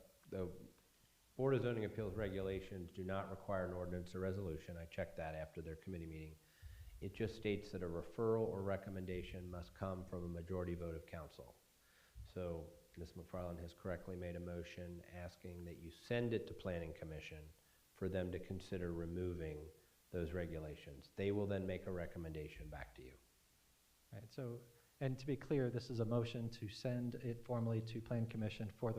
Board of Zoning Appeals regulations do not require an ordinance or resolution. I checked that after their committee meeting. It just states that a referral or recommendation must come from a majority vote of council. So Ms. McFarland has correctly made a motion asking that you send it to Planning Commission for them to consider removing those regulations. They will then make a recommendation back to you. All right, so, and to be clear, this is a motion to send it formally to Planning Commission for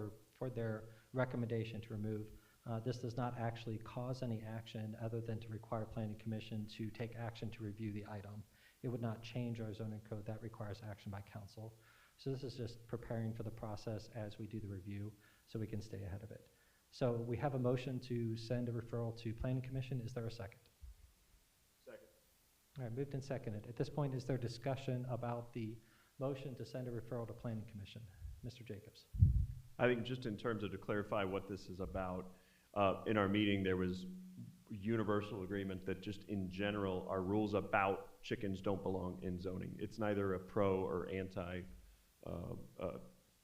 their recommendation to remove. This does not actually cause any action other than to require Planning Commission to take action to review the item. It would not change our zoning code. That requires action by council. So this is just preparing for the process as we do the review so we can stay ahead of it. So we have a motion to send a referral to Planning Commission. Is there a second? Second. All right, moved and seconded. At this point, is there discussion about the motion to send a referral to Planning Commission? Mr. Jacobs. I think just in terms of to clarify what this is about, in our meeting there was, universal agreement that just in general, our rules about chickens don't belong in zoning. It's neither a pro or anti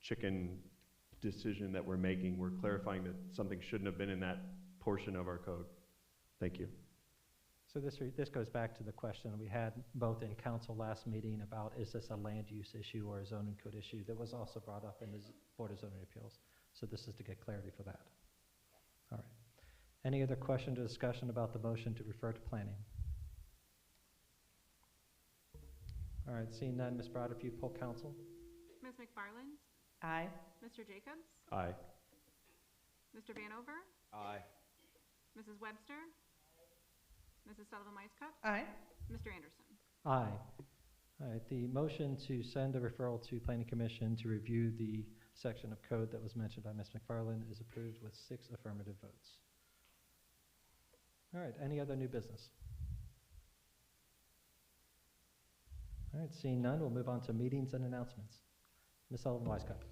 chicken decision that we're making. We're clarifying that something shouldn't have been in that portion of our code. Thank you. So this goes back to the question we had both in council last meeting about, is this a land use issue or a zoning code issue, that was also brought up in the Board of Zoning Appeals. So this is to get clarity for that. All right. Any other question or discussion about the motion to refer to planning? All right, seeing none, Ms. Broad, if you poll council. Ms. McFarland? Aye. Mr. Jacobs? Aye. Mr. Vanover? Aye. Mrs. Webster? Mrs. Sullivan Wisecup? Aye. Mr. Anderson? Aye. All right, the motion to send the referral to Planning Commission to review the section of code that was mentioned by Ms. McFarland is approved with 6 affirmative votes. All right, any other new business? All right, seeing none, we'll move on to meetings and announcements. Ms. Sullivan Wisecup.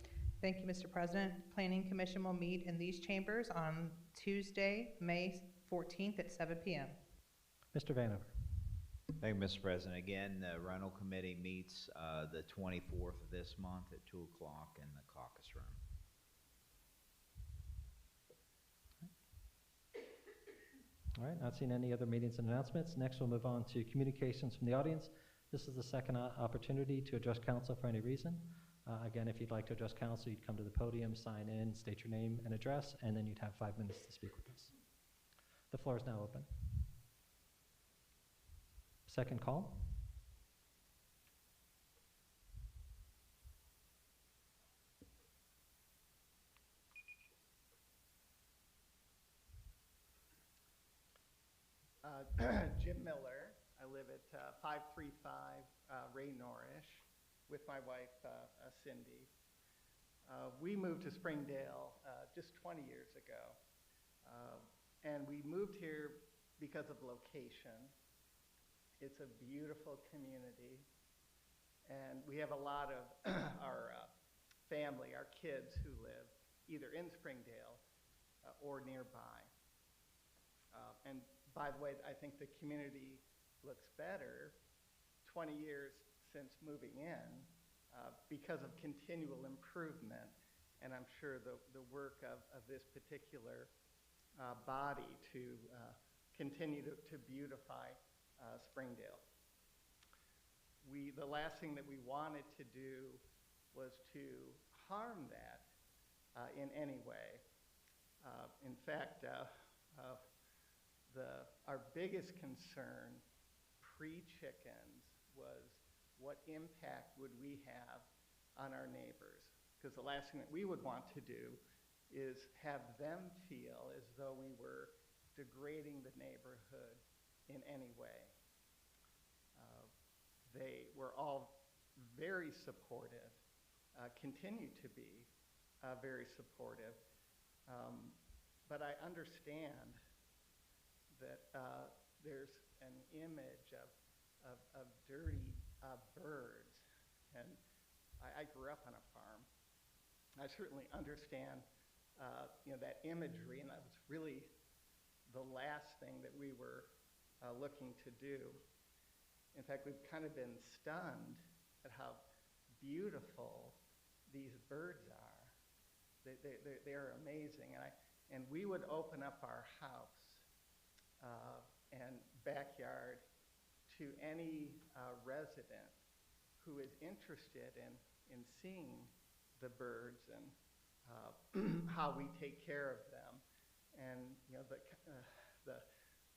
Thank you, Mr. President. Planning Commission will meet in these chambers on Tuesday, May 14th at 7 p.m. Mr. Vanover. Thank you, Mr. President. Again, the rental committee meets the 24th of this month at 2 o'clock in the caucus room. All right, not seeing any other meetings and announcements. Next, we'll move on to communications from the audience. This is the second opportunity to address council for any reason. Again, if you'd like to address council, you'd come to the podium, sign in, state your name and address, and then you'd have 5 minutes to speak with us. The floor is now open. Second call. Jim Miller. I live at 535 Ray Norrish with my wife, Cindy. We moved to Springdale just 20 years ago. And we moved here because of location. It's a beautiful community. And we have a lot of our family, our kids who live either in Springdale or nearby. And by the way, I think the community looks better 20 years since moving in because of continual improvement. And I'm sure the work of this particular body to continue to beautify Springdale. The last thing that we wanted to do was to harm that in any way. In fact, our biggest concern pre-chickens was what impact would we have on our neighbors? Because the last thing that we would want to do is have them feel as though we were degrading the neighborhood in any way. They were all very supportive, continue to be very supportive, but I understand that there's an image of dirty birds, and I grew up on a farm. I certainly understand that imagery, and that was really the last thing that we were looking to do. In fact, we've kind of been stunned at how beautiful these birds are. They're amazing, and we would open up our house and backyard to any resident who is interested in seeing the birds and how we take care of them, and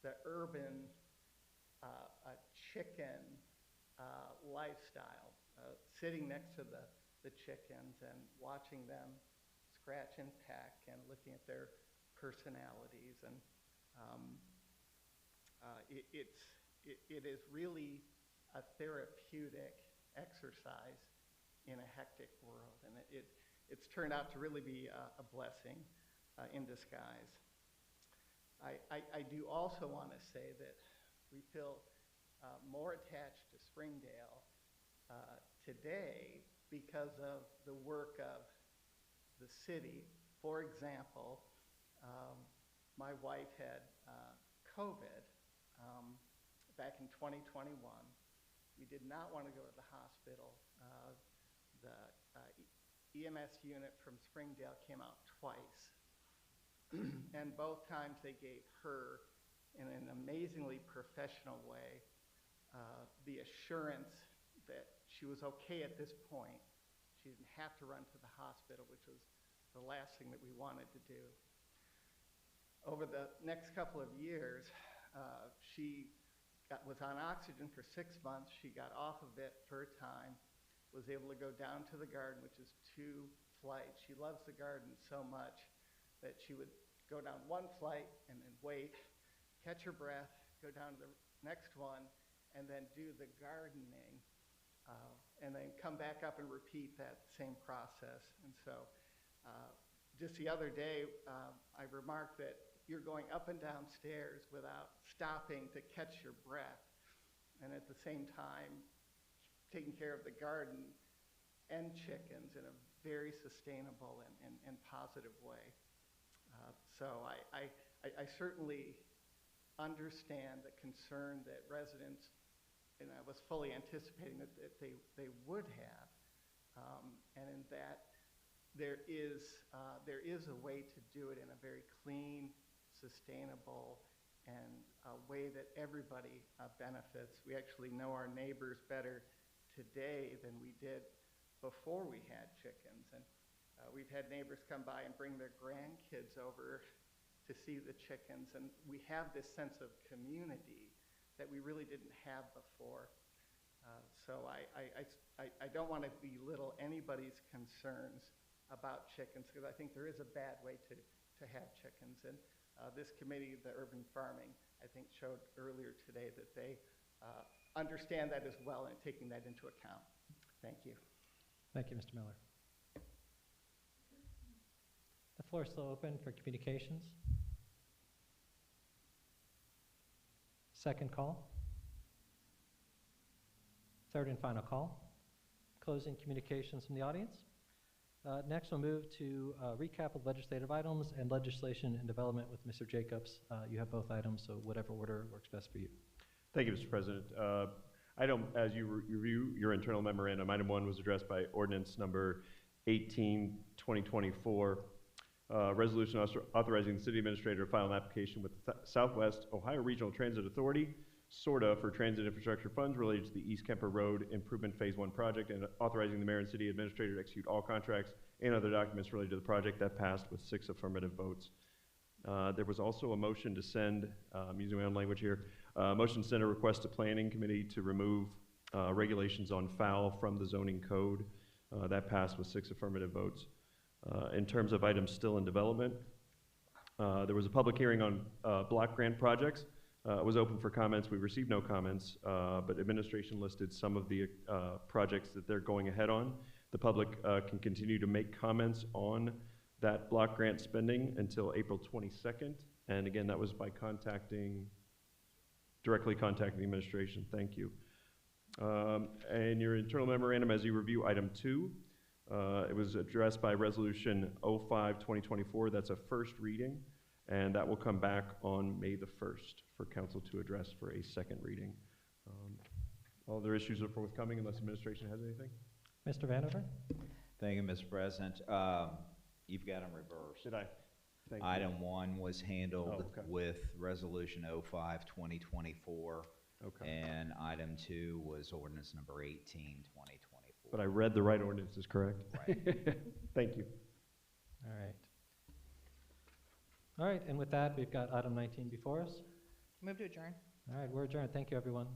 the urban chicken lifestyle, sitting next to the chickens and watching them scratch and peck and looking at their personalities, and it is really a therapeutic exercise in a hectic world, and it's turned out to really be a blessing in disguise. I do also want to say that we feel more attached to Springdale today because of the work of the city. For example, my wife had COVID, back in 2021, we did not want to go to the hospital. The EMS unit from Springdale came out twice. And both times they gave her, in an amazingly professional way, the assurance that she was okay at this point. She didn't have to run to the hospital, which was the last thing that we wanted to do. Over the next couple of years, she was on oxygen for 6 months. She got off of it for a time, was able to go down to the garden, which is 2 flights. She loves the garden so much that she would go down 1 flight and then wait, catch her breath, go down to the next one, and then do the gardening, and then come back up and repeat that same process. And so just the other day, I remarked that you're going up and down stairs without stopping to catch your breath, and at the same time taking care of the garden and chickens in a very sustainable and positive way. So I certainly understand the concern that residents, and I was fully anticipating that they would have, and in that there is a way to do it in a very clean, sustainable, and a way that everybody benefits. We actually know our neighbors better today than we did before we had chickens. And we've had neighbors come by and bring their grandkids over to see the chickens. And we have this sense of community that we really didn't have before. So I don't want to belittle anybody's concerns about chickens, because I think there is a bad way to have chickens. And this committee, the urban farming, I think showed earlier today that they understand that as well and taking that into account. Thank you. Thank you, Mr. Miller. The floor is still open for communications. Second call. Third and final call. Closing communications from the audience. Next, we'll move to a recap of legislative items and legislation and development with Mr. Jacobs. You have both items, so whatever order works best for you. Thank you, Mr. President. Item, as you review your internal memorandum, item 1 was addressed by ordinance number 18, 2024, resolution authorizing the city administrator to file an application with the Southwest Ohio Regional Transit Authority, SORTA, for transit infrastructure funds related to the East Kemper Road Improvement Phase 1 project, and authorizing the mayor and city administrator to execute all contracts and other documents related to the project. That passed with 6 affirmative votes. There was also a motion to send, I'm using my own language here, motion to send a request to Planning Committee to remove regulations on foul from the zoning code. That passed with 6 affirmative votes. In terms of items still in development, there was a public hearing on block grant projects. It was open for comments. We received no comments, but administration listed some of the projects that they're going ahead on. The public can continue to make comments on that block grant spending until April 22nd. And again, that was by directly contacting the administration. Thank you. And your internal memorandum, as you review item 2, it was addressed by resolution 05-2024. That's a first reading, and that will come back on May the 1st for council to address for a second reading. All other issues are forthcoming unless administration has anything. Mr. Vanover? Thank you, Mr. President. You've got them reversed. Did I? Thank you. Item 1 was handled okay. with resolution 05-2024. Okay. And item 2 was ordinance number 18-2024. But I read the right ordinances, correct? Right. Thank you. All right. All right, and with that, we've got item 19 before us. Move to adjourn. All right, we're adjourned. Thank you, everyone.